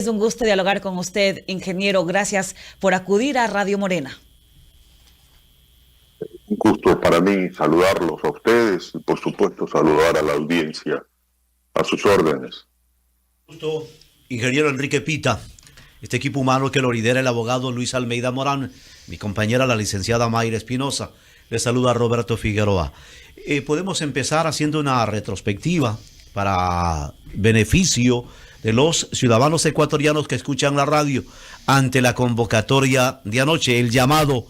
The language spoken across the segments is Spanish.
Es un gusto dialogar con usted, ingeniero. Gracias por acudir a Radio Morena. Un gusto para mí saludarlos a ustedes y, por supuesto, saludar a la audiencia a sus órdenes. Gusto, ingeniero Enrique Pita. Este equipo humano que lo lidera el abogado Luis Almeida Morán, mi compañera la licenciada Mayra Espinosa. Le saluda Roberto Figueroa. Podemos empezar haciendo una retrospectiva para beneficio de los ciudadanos ecuatorianos que escuchan la radio ante la convocatoria de anoche, el llamado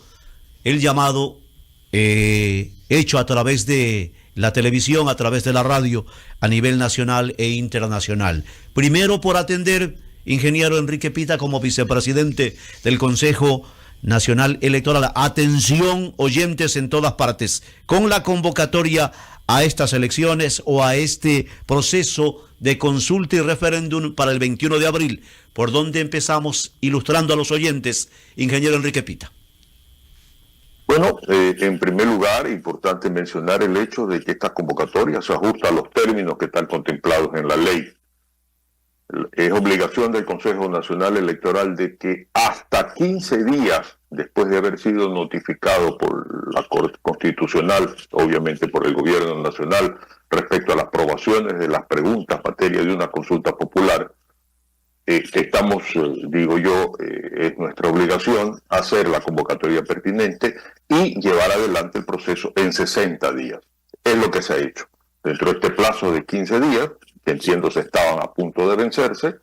hecho a través de la televisión, a través de la radio, a nivel nacional e internacional. Primero, por atender, ingeniero Enrique Pita, como vicepresidente del Consejo Nacional Electoral. Atención, oyentes en todas partes, con la convocatoria a estas elecciones o a este proceso de consulta y referéndum para el 21 de abril. ¿Por dónde empezamos ilustrando a los oyentes, ingeniero Enrique Pita? Bueno, en primer lugar, importante mencionar el hecho de que esta convocatoria se ajusta a los términos que están contemplados en la ley. Es obligación del Consejo Nacional Electoral de que hasta 15 días después de haber sido notificado por la Corte Constitucional, obviamente por el Gobierno Nacional, respecto a las aprobaciones de las preguntas materia de una consulta popular, estamos, es nuestra obligación hacer la convocatoria pertinente y llevar adelante el proceso en 60 días. Es lo que se ha hecho. Dentro de este plazo de 15 días, que entiendo se estaban a punto de vencerse,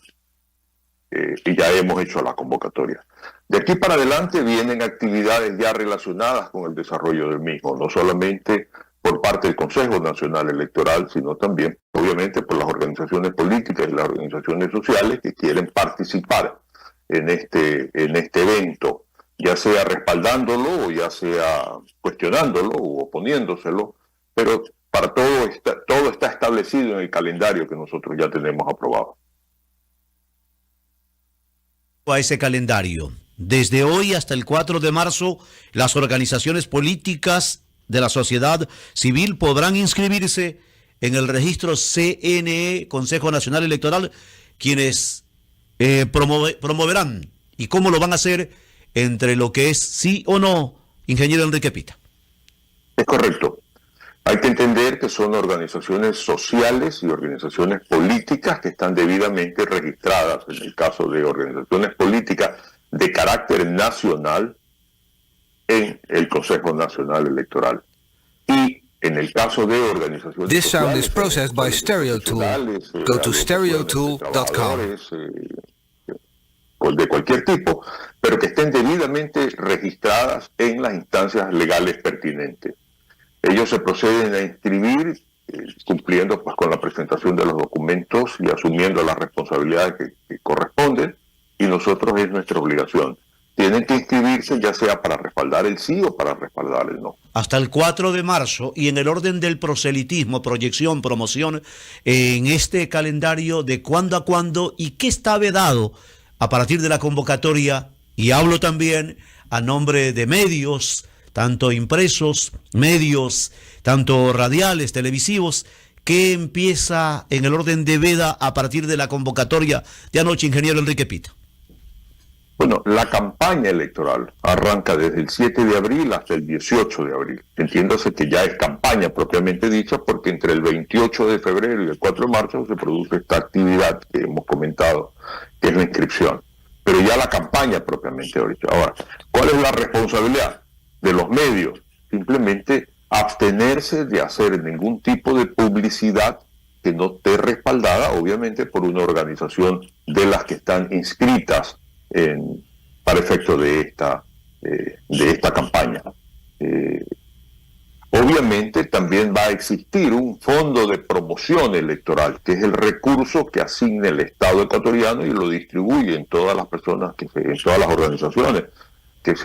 y ya hemos hecho la convocatoria. De aquí para adelante vienen actividades ya relacionadas con el desarrollo del mismo, no solamente por parte del Consejo Nacional Electoral, sino también, obviamente, por las organizaciones políticas y las organizaciones sociales que quieren participar en este evento, ya sea respaldándolo o ya sea cuestionándolo o oponiéndoselo, pero para todo está establecido en el calendario que nosotros ya tenemos aprobado. A ese calendario, desde hoy hasta el 4 de marzo, las organizaciones políticas de la sociedad civil podrán inscribirse en el registro CNE, Consejo Nacional Electoral, quienes promoverán. ¿Y cómo lo van a hacer? Entre lo que es sí o no, ingeniero Enrique Pita. Es correcto. Hay que entender que son organizaciones sociales y organizaciones políticas que están debidamente registradas, en el caso de organizaciones políticas de carácter nacional, en el Consejo Nacional Electoral. Y en el caso de organizaciones This sound sociales, is processed by Stereo Tool. Go to stereotool.com. De cualquier tipo, pero que estén debidamente registradas en las instancias legales pertinentes. Ellos se proceden a inscribir cumpliendo pues con la presentación de los documentos y asumiendo las responsabilidades que corresponden, y nosotros es nuestra obligación. Tienen que inscribirse ya sea para respaldar el sí o para respaldar el no. Hasta el 4 de marzo, y en el orden del proselitismo, proyección, promoción, en este calendario de cuándo a cuándo y qué está vedado a partir de la convocatoria, y hablo también a nombre de medios, tanto impresos, medios, tanto radiales, televisivos, ¿qué empieza en el orden de veda a partir de la convocatoria de anoche, ingeniero Enrique Pita? Bueno, la campaña electoral arranca desde el 7 de abril hasta el 18 de abril. Entiéndase que ya es campaña propiamente dicha, porque entre el 28 de febrero y el 4 de marzo se produce esta actividad que hemos comentado, que es la inscripción. Pero ya la campaña propiamente ahorita. Ahora, ¿cuál es la responsabilidad de los medios? Simplemente abstenerse de hacer ningún tipo de publicidad que no esté respaldada, obviamente, por una organización de las que están inscritas para efecto de esta campaña. Obviamente también va a existir un fondo de promoción electoral, que es el recurso que asigna el Estado ecuatoriano y lo distribuye en todas las personas, en todas las organizaciones que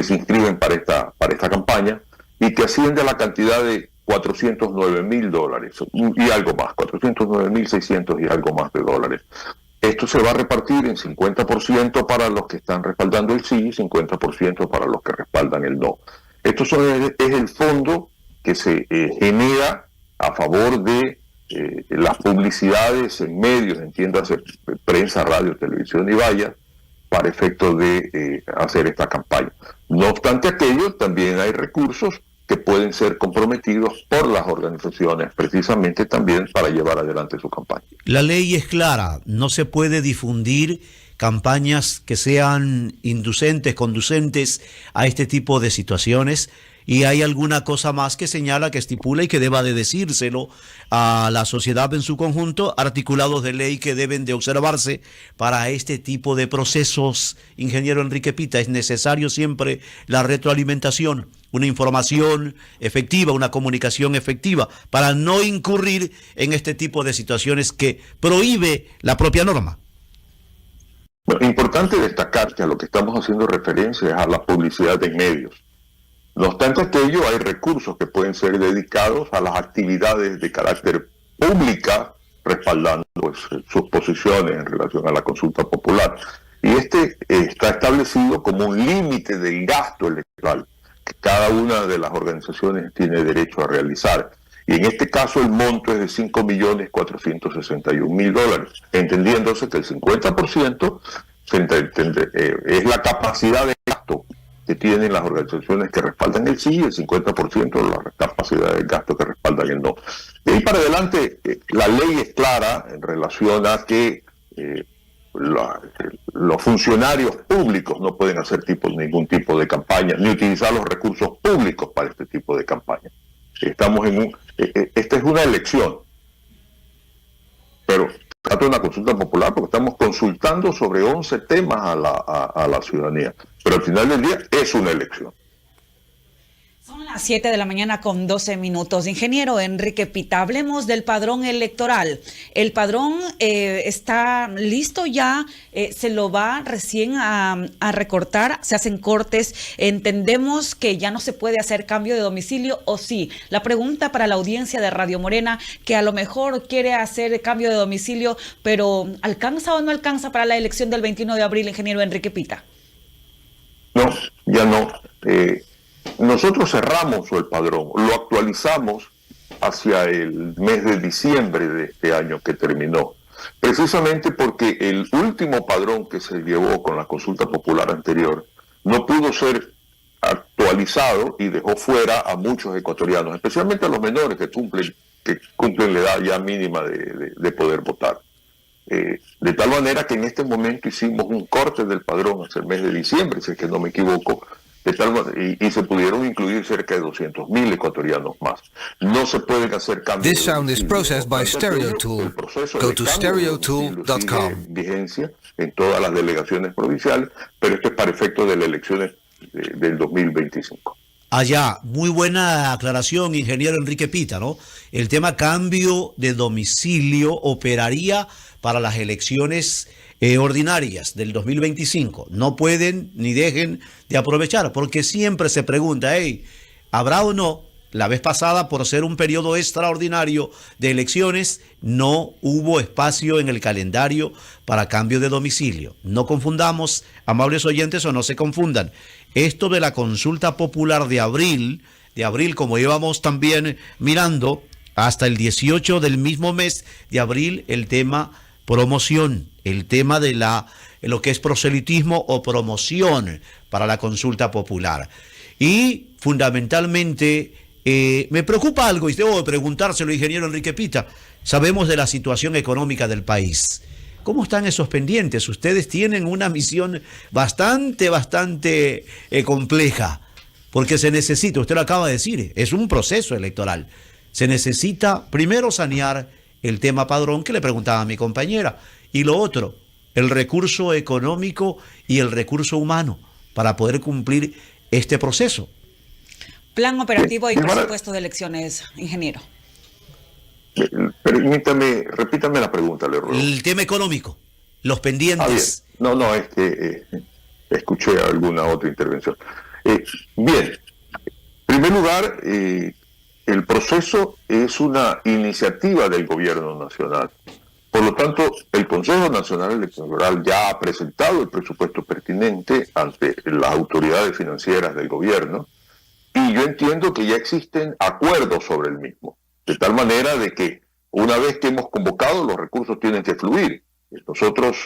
se inscriben para esta campaña, y que asciende a la cantidad de $409,000 y algo más, 409.600 y algo más de dólares. Esto se va a repartir en 50% para los que están respaldando el sí y 50% para los que respaldan el no. Esto es el fondo que se genera a favor de las publicidades en medios, entiéndase, prensa, radio, televisión y vaya, para efecto de hacer esta campaña. No obstante aquello, también hay recursos que pueden ser comprometidos por las organizaciones, precisamente también para llevar adelante su campaña. La ley es clara, no se puede difundir campañas que sean inducentes, conducentes a este tipo de situaciones. ¿Y hay alguna cosa más que señala, que estipula y que deba de decírselo a la sociedad en su conjunto, articulados de ley que deben de observarse para este tipo de procesos? Ingeniero Enrique Pita, es necesario siempre la retroalimentación, una información efectiva, una comunicación efectiva, para no incurrir en este tipo de situaciones que prohíbe la propia norma. Bueno, importante destacar que a lo que estamos haciendo referencia es a la publicidad en medios. No obstante aquello, hay recursos que pueden ser dedicados a las actividades de carácter pública, respaldando pues, sus posiciones en relación a la consulta popular. Y está establecido como un límite del gasto electoral que cada una de las organizaciones tiene derecho a realizar. Y en este caso el monto es de $5.461.000, entendiéndose que el 50% es la capacidad de gasto que tienen las organizaciones que respaldan el sí, y el 50% de la capacidad de gasto que respaldan el no. De ahí para adelante, la ley es clara en relación a que los funcionarios públicos no pueden hacer ningún tipo de campaña, ni utilizar los recursos públicos para este tipo de campaña. Esta es una elección, pero trata de una consulta popular porque estamos consultando sobre 11 temas a la ciudadanía, pero al final del día es una elección. Son las 7 de la mañana con 12 minutos. Ingeniero Enrique Pita, hablemos del padrón electoral. El padrón está listo ya, se lo va recién a recortar, se hacen cortes. Entendemos que ya no se puede hacer cambio de domicilio, ¿o sí? La pregunta para la audiencia de Radio Morena, que a lo mejor quiere hacer cambio de domicilio, pero ¿alcanza o no alcanza para la elección del 21 de abril, ingeniero Enrique Pita? No, ya no. Nosotros cerramos el padrón, lo actualizamos hacia el mes de diciembre de este año que terminó, precisamente porque el último padrón que se llevó con la consulta popular anterior no pudo ser actualizado y dejó fuera a muchos ecuatorianos, especialmente a los menores que cumplen la edad ya mínima de poder votar. De tal manera que en este momento hicimos un corte del padrón hacia el mes de diciembre, si es que no me equivoco, y se pudieron incluir cerca de 200.000 ecuatorianos más. No se pueden hacer cambios. This sound is processed by StereoTool. Go to stereotool.com. Vigencia en todas las delegaciones provinciales, pero esto es para efectos de las elecciones del 2025. Allá, muy buena aclaración, ingeniero Enrique Pita, ¿no? El tema cambio de domicilio operaría para las elecciones ordinarias del 2025. No pueden ni dejen de aprovechar, porque siempre se pregunta, ¿habrá o no? La vez pasada, por ser un periodo extraordinario de elecciones, no hubo espacio en el calendario para cambio de domicilio. No confundamos, amables oyentes, o no se confundan. Esto de la consulta popular de abril, como íbamos también mirando, hasta el 18 del mismo mes de abril, el tema promoción, el tema de lo que es proselitismo o promoción para la consulta popular. Y fundamentalmente me preocupa algo, y debo preguntárselo, ingeniero Enrique Pita. Sabemos de la situación económica del país. ¿Cómo están esos pendientes? Ustedes tienen una misión bastante compleja, porque se necesita, usted lo acaba de decir, es un proceso electoral. Se necesita primero sanear el tema padrón, que le preguntaba a mi compañera, y lo otro, el recurso económico y el recurso humano para poder cumplir este proceso. Plan operativo y presupuesto de elecciones, ingeniero. Permítame, repítame la pregunta, le ruego. El tema económico, los pendientes. No, es que escuché alguna otra intervención. Bien, en primer lugar, el proceso es una iniciativa del gobierno nacional. Por lo tanto, el Consejo Nacional Electoral ya ha presentado el presupuesto pertinente ante las autoridades financieras del gobierno, y yo entiendo que ya existen acuerdos sobre el mismo, de tal manera de que una vez que hemos convocado, los recursos tienen que fluir. Nosotros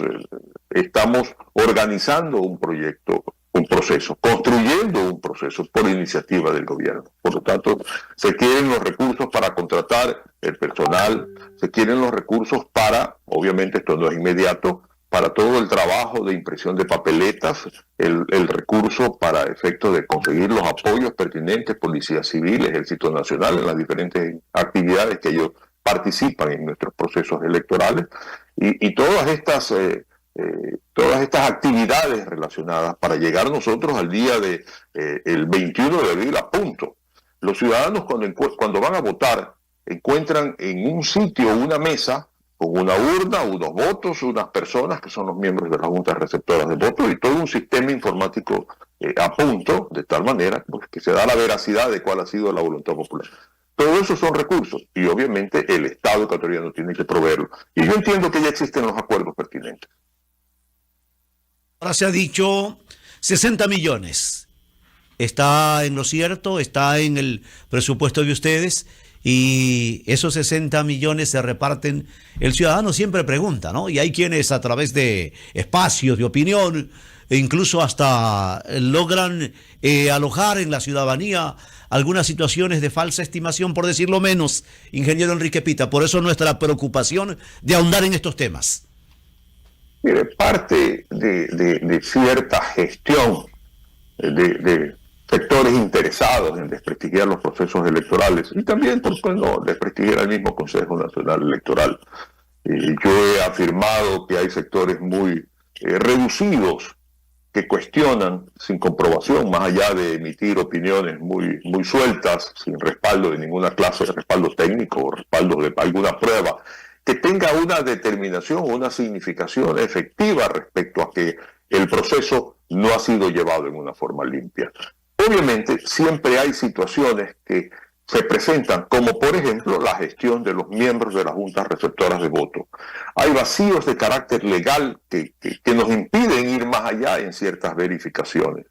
estamos organizando un proyecto, un proceso, construyendo un proceso por iniciativa del gobierno. Por lo tanto, se quieren los recursos para contratar el personal, se quieren los recursos para, obviamente esto no es inmediato, para todo el trabajo de impresión de papeletas, el recurso para efectos de conseguir los apoyos pertinentes, Policía Civil, Ejército Nacional, en las diferentes actividades que ellos participan en nuestros procesos electorales, y todas estas actividades relacionadas para llegar nosotros al día de el 21 de abril a punto. Los ciudadanos cuando van a votar encuentran en un sitio una mesa con una urna, unos votos, unas personas que son los miembros de las juntas receptoras de votos y todo un sistema informático a punto, de tal manera pues, que se da la veracidad de cuál ha sido la voluntad popular. Todo eso son recursos y obviamente el Estado ecuatoriano tiene que proveerlo. Y yo entiendo que ya existen los acuerdos pertinentes. Ahora se ha dicho 60 millones. Está en lo cierto, está en el presupuesto de ustedes y esos 60 millones se reparten. El ciudadano siempre pregunta, ¿no? Y hay quienes a través de espacios de opinión e incluso hasta logran alojar en la ciudadanía algunas situaciones de falsa estimación, por decirlo menos, ingeniero Enrique Pita. Por eso nuestra preocupación de ahondar en estos temas. Mire, parte de cierta gestión de sectores interesados en desprestigiar los procesos electorales y también, por qué no, desprestigiar al mismo Consejo Nacional Electoral. Yo he afirmado que hay sectores muy reducidos que cuestionan sin comprobación, más allá de emitir opiniones muy sueltas, sin respaldo de ninguna clase de respaldo técnico o respaldo de alguna prueba, que tenga una determinación o una significación efectiva respecto a que el proceso no ha sido llevado en una forma limpia. Obviamente, siempre hay situaciones que se presentan, como por ejemplo la gestión de los miembros de las juntas receptoras de voto. Hay vacíos de carácter legal que nos impiden ir más allá en ciertas verificaciones.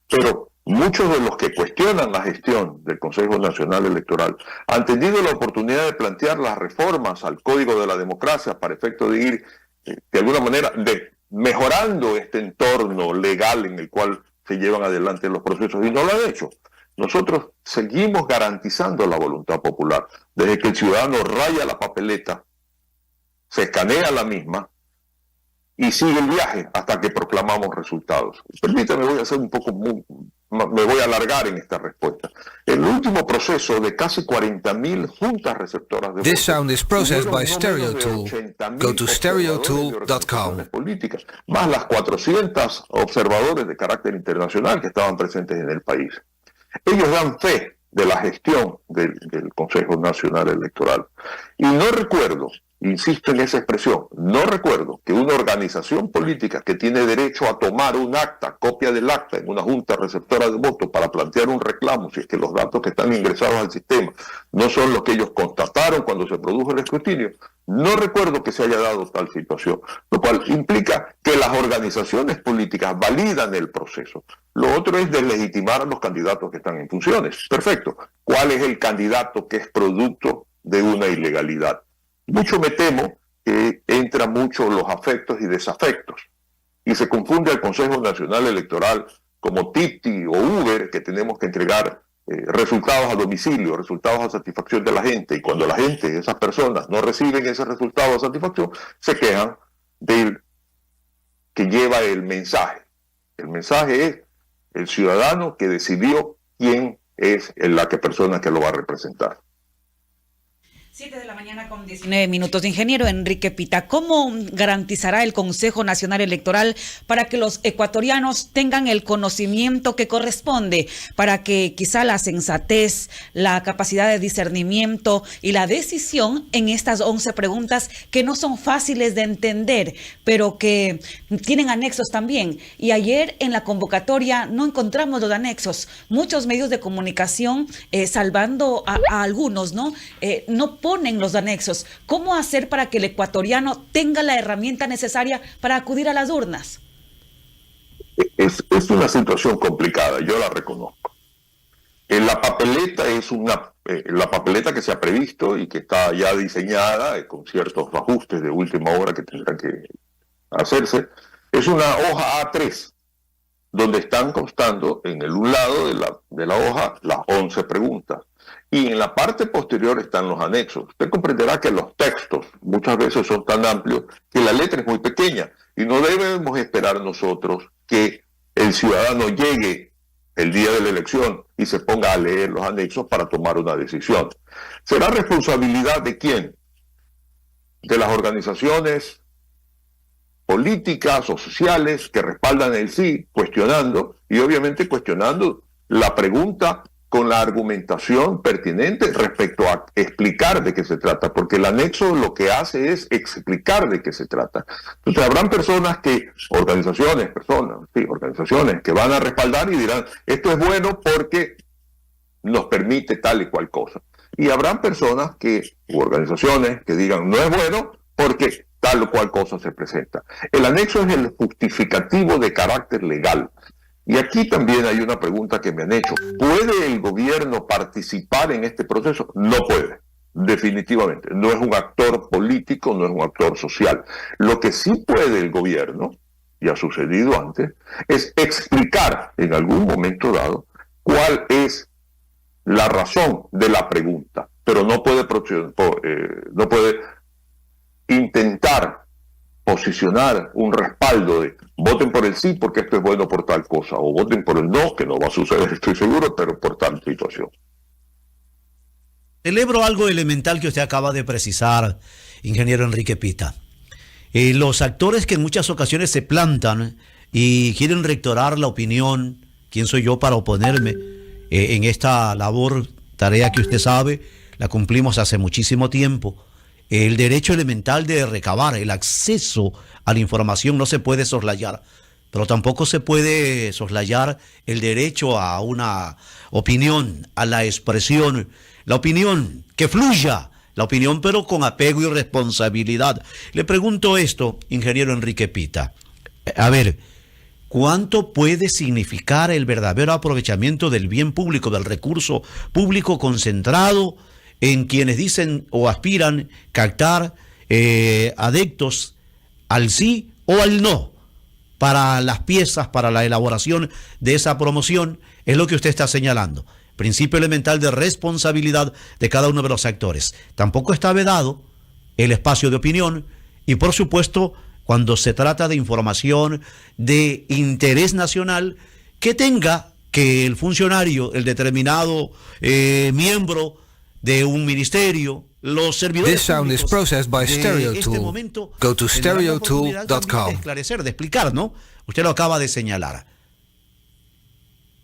Pero muchos de los que cuestionan la gestión del Consejo Nacional Electoral han tenido la oportunidad de plantear las reformas al Código de la Democracia para efecto de ir, de alguna manera, mejorando este entorno legal en el cual se llevan adelante los procesos, y no lo han hecho. Nosotros seguimos garantizando la voluntad popular. Desde que el ciudadano raya la papeleta, se escanea la misma y sigue el viaje hasta que proclamamos resultados. Permítame, me voy a alargar en esta respuesta. El último proceso de casi 40.000 juntas receptoras de This votos, sound is processed by no Stereo menos de Tool. 80.000 Go to stereotool.com. observadores de organizaciones políticas, más las 400 observadores de carácter internacional que estaban presentes en el país. Ellos dan fe de la gestión del Consejo Nacional Electoral. Y no recuerdo, insisto en esa expresión, no recuerdo que una organización política que tiene derecho a tomar un acta, copia del acta en una junta receptora de votos para plantear un reclamo, si es que los datos que están ingresados al sistema no son los que ellos constataron cuando se produjo el escrutinio, no recuerdo que se haya dado tal situación, lo cual implica que las organizaciones políticas validan el proceso. Lo otro es deslegitimar a los candidatos que están en funciones. Perfecto. ¿Cuál es el candidato que es producto de una ilegalidad? Mucho me temo que entran mucho los afectos y desafectos y se confunde al Consejo Nacional Electoral como Tipti o Uber, que tenemos que entregar resultados a domicilio, resultados a satisfacción de la gente, y cuando la gente, esas personas, no reciben ese resultado a satisfacción, se quejan del que lleva el mensaje. El mensaje es el ciudadano que decidió quién es la persona que lo va a representar. 7:19 a.m. Ingeniero Enrique Pita, ¿cómo garantizará el Consejo Nacional Electoral para que los ecuatorianos tengan el conocimiento que corresponde, para que quizá la sensatez, la capacidad de discernimiento y la decisión en estas 11 preguntas que no son fáciles de entender, pero que tienen anexos también? Y ayer en la convocatoria no encontramos los anexos. Muchos medios de comunicación, salvando a algunos, ¿no? No ponen los anexos. ¿Cómo hacer para que el ecuatoriano tenga la herramienta necesaria para acudir a las urnas? Es una situación complicada, yo la reconozco. La papeleta es la papeleta que se ha previsto y que está ya diseñada con ciertos ajustes de última hora que tendrán que hacerse, es una hoja A3, donde están constando en el un lado de la hoja las 11 preguntas. Y en la parte posterior están los anexos. Usted comprenderá que los textos muchas veces son tan amplios que la letra es muy pequeña y no debemos esperar nosotros que el ciudadano llegue el día de la elección y se ponga a leer los anexos para tomar una decisión. ¿Será responsabilidad de quién? De las organizaciones políticas o sociales que respaldan el sí, cuestionando, y obviamente cuestionando la pregunta con la argumentación pertinente respecto a explicar de qué se trata, porque el anexo lo que hace es explicar de qué se trata. Entonces habrán personas organizaciones que van a respaldar y dirán, esto es bueno porque nos permite tal y cual cosa. Y habrán personas u organizaciones que digan, no es bueno porque tal o cual cosa se presenta. El anexo es el justificativo de carácter legal. Y aquí también hay una pregunta que me han hecho. ¿Puede el gobierno participar en este proceso? No puede, definitivamente. No es un actor político, no es un actor social. Lo que sí puede el gobierno, y ha sucedido antes, es explicar en algún momento dado cuál es la razón de la pregunta, pero no puede intentar posicionar un respaldo de voten por el sí porque esto es bueno por tal cosa, o voten por el no, que no va a suceder, estoy seguro, pero por tal situación. Celebro algo elemental que usted acaba de precisar, ingeniero Enrique Pita. Los actores que en muchas ocasiones se plantan y quieren rectorar la opinión, ¿quién soy yo para oponerme en esta labor, tarea que usted sabe, la cumplimos hace muchísimo tiempo? El derecho elemental de recabar, el acceso a la información no se puede soslayar, pero tampoco se puede soslayar el derecho a una opinión, a la expresión, la opinión, que fluya, la opinión pero con apego y responsabilidad. Le pregunto esto, ingeniero Enrique Pita, a ver, ¿cuánto puede significar el verdadero aprovechamiento del bien público, del recurso público concentrado en quienes dicen o aspiran captar adeptos al sí o al no para las piezas, para la elaboración de esa promoción? Es lo que usted está señalando. Principio elemental de responsabilidad de cada uno de los actores. Tampoco está vedado el espacio de opinión y, por supuesto, cuando se trata de información de interés nacional, que tenga que el funcionario, el determinado miembro de un ministerio, los servidores This sound is processed by StereoTool. Momento, Go to stereotool.com. de esclarecer, de explicar, ¿no? Usted lo acaba de señalar.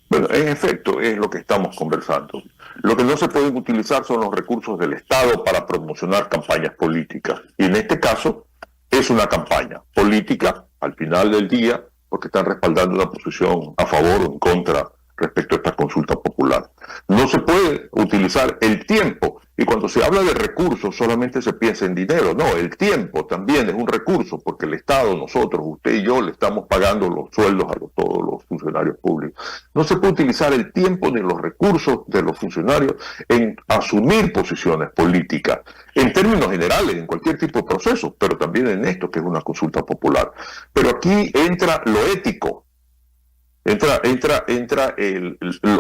Bueno, en efecto, es lo que estamos conversando. Lo que no se pueden utilizar son los recursos del Estado para promocionar campañas políticas. Y en este caso, es una campaña política, al final del día, porque están respaldando una posición a favor o en contra respecto a esta consulta popular. No se puede utilizar el tiempo, y cuando se habla de recursos solamente se piensa en dinero. No, el tiempo también es un recurso, porque el Estado, nosotros, usted y yo, le estamos pagando los sueldos a todos los funcionarios públicos. No se puede utilizar el tiempo ni los recursos de los funcionarios en asumir posiciones políticas, en términos generales, en cualquier tipo de proceso, pero también en esto que es una consulta popular. Pero aquí entra lo ético. Entra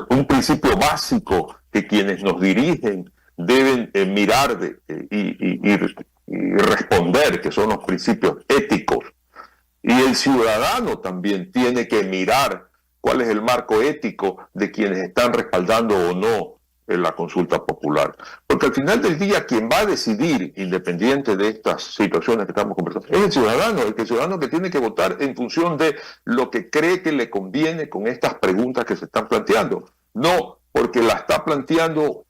un principio básico que quienes nos dirigen deben mirar y responder, que son los principios éticos. Y el ciudadano también tiene que mirar cuál es el marco ético de quienes están respaldando o no en la consulta popular. Porque al final del día quien va a decidir, independiente de estas situaciones que estamos conversando, es el ciudadano que tiene que votar en función de lo que cree que le conviene con estas preguntas que se están planteando. No porque la está planteando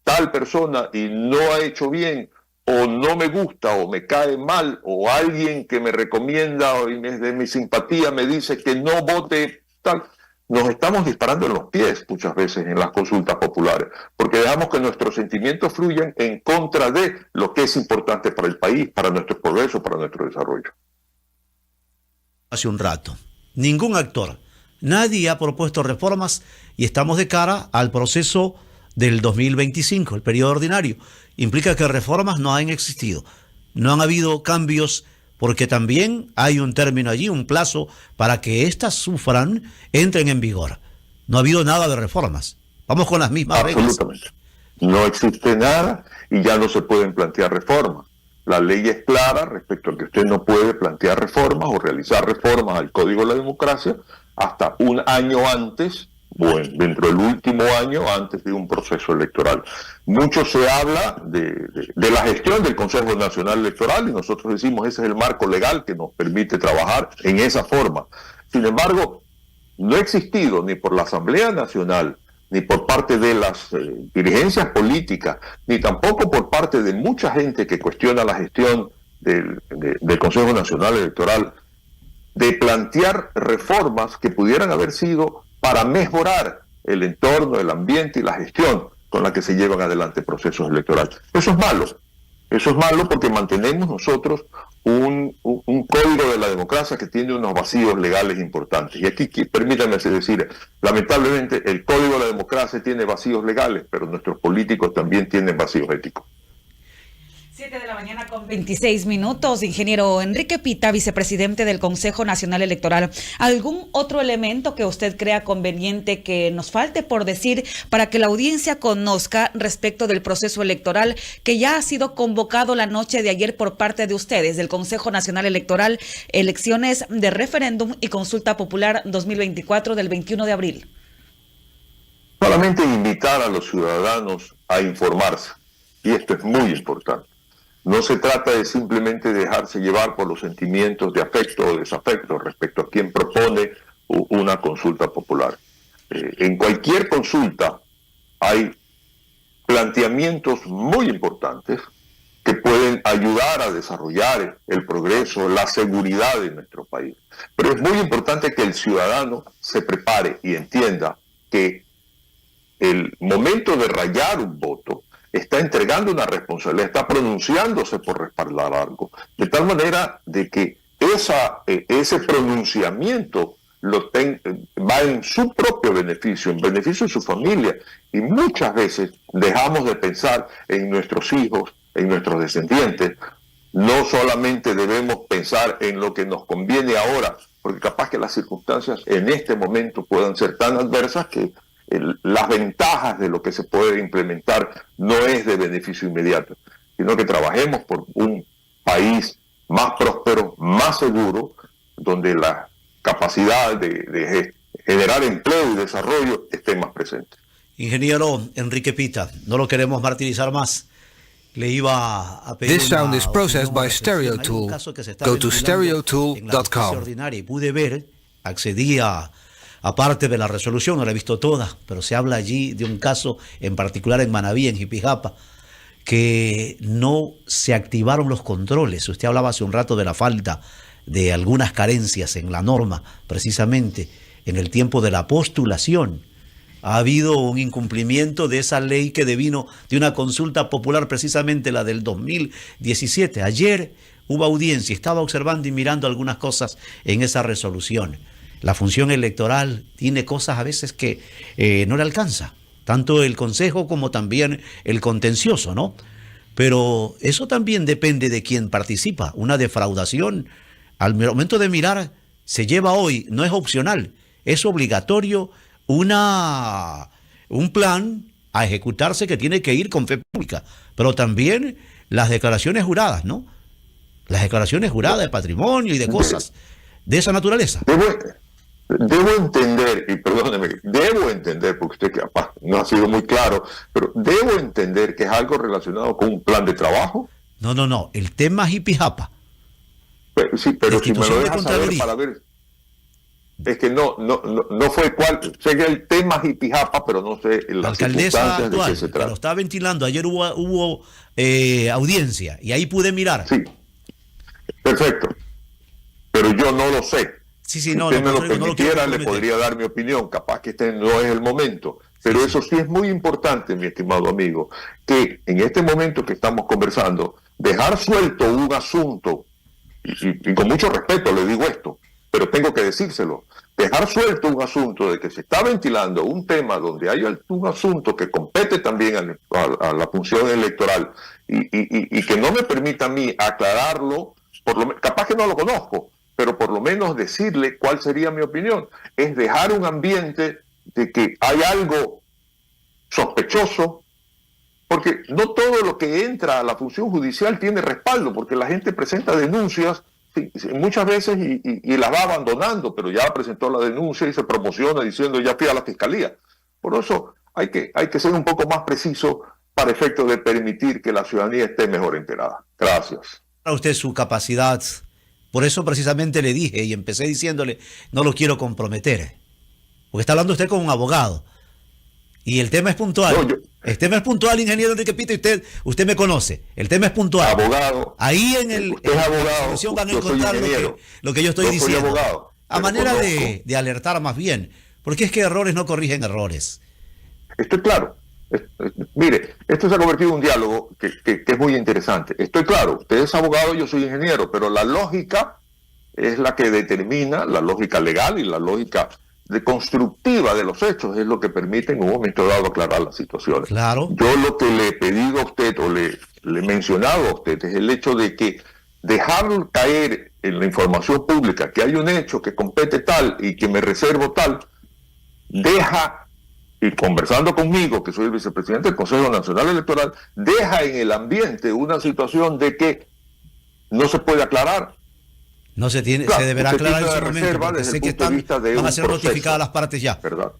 tal persona y no ha hecho bien, o no me gusta, o me cae mal, o alguien que me recomienda o de mi simpatía me dice que no vote tal. Nos estamos disparando en los pies muchas veces en las consultas populares, porque dejamos que nuestros sentimientos fluyan en contra de lo que es importante para el país, para nuestro progreso, para nuestro desarrollo. Hace un rato, ningún actor, nadie ha propuesto reformas y estamos de cara al proceso del 2025, el periodo ordinario. Implica que reformas no han existido, no han habido cambios, porque también hay un término allí, un plazo para que éstas sufran, entren en vigor. No ha habido nada de reformas. Vamos con las mismas reglas. Absolutamente. No existe nada y ya no se pueden plantear reformas. La ley es clara respecto a que usted no puede plantear reformas o realizar reformas al Código de la Democracia hasta un año antes, bueno, dentro del último año antes de un proceso electoral. Mucho se habla de la gestión del Consejo Nacional Electoral y nosotros decimos ese es el marco legal que nos permite trabajar en esa forma. Sin embargo, no ha existido ni por la Asamblea Nacional, ni por parte de las dirigencias políticas, ni tampoco por parte de mucha gente que cuestiona la gestión del Consejo Nacional Electoral, de plantear reformas que pudieran haber sido para mejorar el entorno, el ambiente y la gestión con la que se llevan adelante procesos electorales. Eso es malo. Eso es malo porque mantenemos nosotros un código de la democracia que tiene unos vacíos legales importantes. Y aquí permítanme decir, lamentablemente el código de la democracia tiene vacíos legales, pero nuestros políticos también tienen vacíos éticos. 7 de la mañana con 26 minutos. Ingeniero Enrique Pita, vicepresidente del Consejo Nacional Electoral. ¿Algún otro elemento que usted crea conveniente que nos falte por decir para que la audiencia conozca respecto del proceso electoral que ya ha sido convocado la noche de ayer por parte de ustedes, del Consejo Nacional Electoral, elecciones de referéndum y consulta popular 2024 del 21 de abril? Solamente invitar a los ciudadanos a informarse, y esto es muy importante. No se trata de simplemente dejarse llevar por los sentimientos de afecto o desafecto respecto a quien propone una consulta popular. En cualquier consulta hay planteamientos muy importantes que pueden ayudar a desarrollar el progreso, la seguridad de nuestro país. Pero es muy importante que el ciudadano se prepare y entienda que el momento de rayar un voto está entregando una responsabilidad, está pronunciándose por respaldar algo, de tal manera de que ese pronunciamiento va en su propio beneficio, en beneficio de su familia, y muchas veces dejamos de pensar en nuestros hijos, en nuestros descendientes. No solamente debemos pensar en lo que nos conviene ahora, porque capaz que las circunstancias en este momento puedan ser tan adversas que las ventajas de lo que se puede implementar no es de beneficio inmediato, sino que trabajemos por un país más próspero, más seguro, donde la capacidad de generar empleo y desarrollo esté más presente. Ingeniero Enrique Pita, no lo queremos martirizar más. Le iba a pedir This sound is processed by Stereo Tool. Go to stereotool.com. Pude ver, accedí a parte de la resolución, no la he visto toda, pero se habla allí de un caso en particular en Manabí, en Jipijapa, que no se activaron los controles. Usted hablaba hace un rato de la falta de algunas carencias en la norma, precisamente en el tiempo de la postulación. Ha habido un incumplimiento de esa ley que devino de una consulta popular, precisamente la del 2017. Ayer hubo audiencia, estaba observando y mirando algunas cosas en esa resolución. La función electoral tiene cosas a veces que no le alcanza, tanto el consejo como también el contencioso, ¿no? Pero eso también depende de quien participa. Una defraudación, al momento de mirar, se lleva hoy, no es opcional, es obligatorio un plan a ejecutarse que tiene que ir con fe pública, pero también las declaraciones juradas, ¿no? Las declaraciones juradas de patrimonio y de cosas de esa naturaleza. Debo entender, y perdóneme, porque usted capaz no ha sido muy claro, pero debo entender que es algo relacionado con un plan de trabajo. No, el tema Jipijapa. Sí, pero si me lo deja saber para ver. Es que no fue cuál, sé que el tema Jipijapa, pero no sé las circunstancias de qué se trata. Lo estaba ventilando, ayer hubo audiencia, y ahí pude mirar. Sí, perfecto, pero yo no lo sé. Si usted me lo permitiera, le podría dar mi opinión, capaz que este no es el momento, pero eso sí es muy importante, mi estimado amigo, que en este momento que estamos conversando, dejar suelto un asunto, y con mucho respeto le digo esto, pero tengo que decírselo. Dejar suelto un asunto de que se está ventilando un tema donde hay un asunto que compete también a la función electoral y que no me permita a mí aclararlo, capaz que no lo conozco, pero por lo menos decirle cuál sería mi opinión, es dejar un ambiente de que hay algo sospechoso, porque no todo lo que entra a la función judicial tiene respaldo, porque la gente presenta denuncias muchas veces y las va abandonando, pero ya presentó la denuncia y se promociona diciendo ya fui a la fiscalía. Por eso hay que ser un poco más preciso para efecto de permitir que la ciudadanía esté mejor enterada. Gracias. A usted su capacidad, por eso precisamente le dije y empecé diciéndole, no lo quiero comprometer, porque está hablando usted con un abogado y el tema es puntual. No, el tema es puntual, ingeniero Enrique Pita, y usted me conoce. El tema es puntual. Abogado. Ahí en la resolución van a encontrar lo que yo estoy diciendo. Abogado, a manera de alertar más bien, porque es que errores no corrigen errores. Estoy claro. Mire, esto se ha convertido en un diálogo que es muy interesante. Estoy claro, usted es abogado, yo soy ingeniero, pero la lógica es la que determina, la lógica legal y la lógica constructiva de los hechos es lo que permite en un momento dado aclarar las situaciones. Claro. Yo lo que le he pedido a usted o le he mencionado a usted es el hecho de que dejar caer en la información pública que hay un hecho que compete tal y que me reservo tal, deja, y conversando conmigo, que soy el vicepresidente del Consejo Nacional Electoral, deja en el ambiente una situación de que no se puede aclarar. No se tiene, claro, se deberá aclarar en su momento, porque sé que van a ser notificadas las partes ya. ¿Verdad?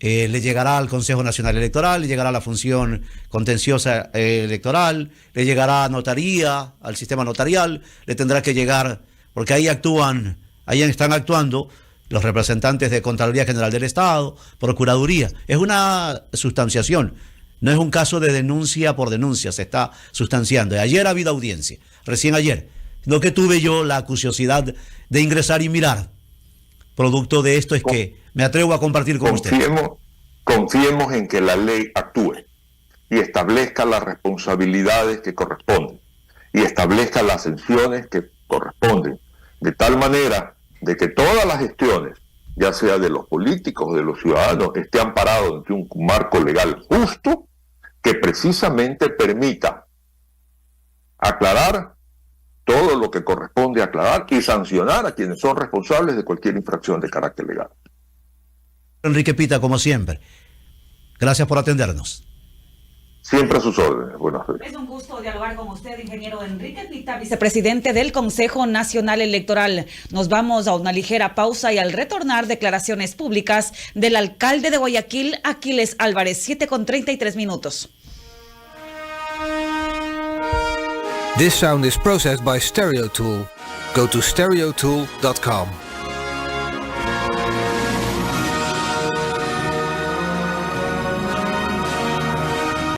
Le llegará al Consejo Nacional Electoral, le llegará a la función contenciosa electoral, le llegará a notaría, al sistema notarial, le tendrá que llegar, porque ahí están actuando los representantes de Contraloría General del Estado, Procuraduría. Es una sustanciación, no es un caso de denuncia por denuncia, se está sustanciando. Ayer ha habido audiencia, recién ayer. Lo que tuve yo la curiosidad de ingresar y mirar. Producto de esto es que me atrevo a compartir con usted. Confiemos en que la ley actúe y establezca las responsabilidades que corresponden y establezca las sanciones que corresponden, de tal manera de que todas las gestiones, ya sea de los políticos o de los ciudadanos, esté amparado ante un marco legal justo que precisamente permita aclarar todo lo que corresponde aclarar y sancionar a quienes son responsables de cualquier infracción de carácter legal. Enrique Pita, como siempre, gracias por atendernos. Siempre a sus órdenes. Buenas noches. Es un gusto dialogar con usted, ingeniero Enrique Pita, vicepresidente del Consejo Nacional Electoral. Nos vamos a una ligera pausa y al retornar, declaraciones públicas del alcalde de Guayaquil, Aquiles Álvarez, 7:33. This sound is processed by Stereo Tool. Go to stereotool.com.